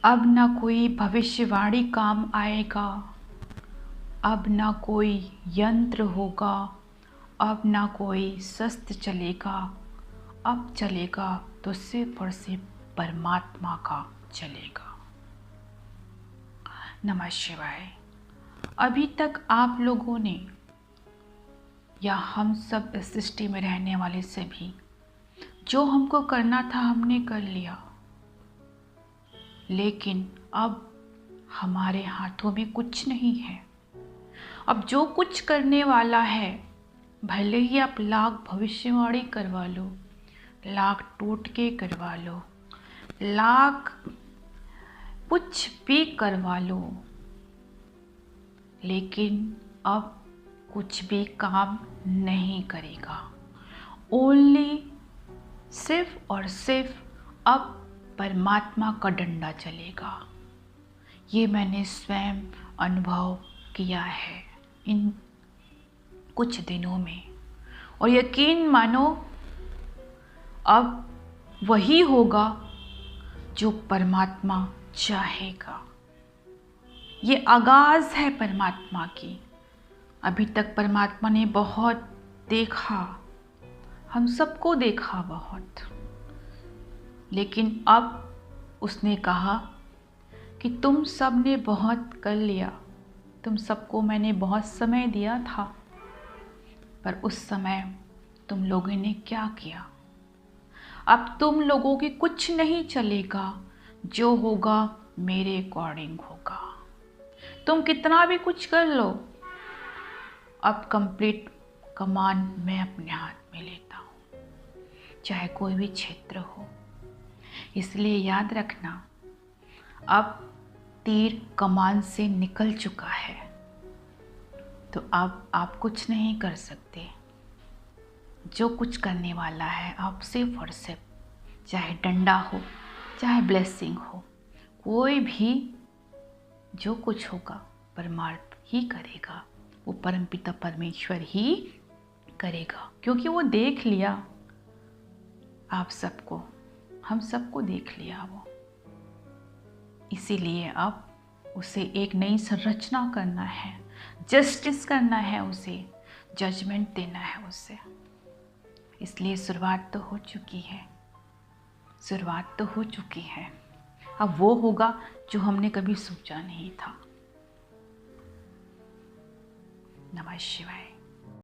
अब न कोई भविष्यवाणी काम आएगा, अब न कोई यंत्र होगा, अब न कोई शस्त्र चलेगा, अब चलेगा तो सिर्फ और सिर्फ परमात्मा का चलेगा। नमः शिवाय। अभी तक आप लोगों ने या हम सब इस सृष्टि में रहने वाले सभी जो हमको करना था हमने कर लिया, लेकिन अब हमारे हाथों में कुछ नहीं है। अब जो कुछ करने वाला है, भले ही आप लाख भविष्यवाणी करवा लो, लाख टोटके करवा लो, लाख कुछ भी करवा लो, लेकिन अब कुछ भी काम नहीं करेगा। ओनली सिर्फ और सिर्फ अब परमात्मा का डंडा चलेगा। ये मैंने स्वयं अनुभव किया है इन कुछ दिनों में, और यकीन मानो अब वही होगा जो परमात्मा चाहेगा। ये आगाज़ है परमात्मा की। अभी तक परमात्मा ने बहुत देखा, हम सबको देखा बहुत, लेकिन अब उसने कहा कि तुम सब ने बहुत कर लिया, तुम सबको मैंने बहुत समय दिया था, पर उस समय तुम लोगों ने क्या किया? अब तुम लोगों की कुछ नहीं चलेगा, जो होगा मेरे अकॉर्डिंग होगा। तुम कितना भी कुछ कर लो, अब कंप्लीट कमान मैं अपने हाथ में लेता हूँ, चाहे कोई भी क्षेत्र हो। इसलिए याद रखना, अब तीर कमान से निकल चुका है, तो अब आप कुछ नहीं कर सकते। जो कुछ करने वाला है आप सिर्फ और सिर्फ, चाहे डंडा हो चाहे ब्लेसिंग हो, कोई भी जो कुछ होगा परमार्थ ही करेगा, वो परमपिता परमेश्वर ही करेगा, क्योंकि वो देख लिया आप सबको, हम सबको देख लिया वो। इसीलिए अब उसे एक नई संरचना करना है, जस्टिस करना है, उसे जजमेंट देना है उसे। इसलिए शुरुआत तो हो चुकी है, शुरुआत तो हो चुकी है। अब वो होगा जो हमने कभी सोचा नहीं था। नमः शिवाय।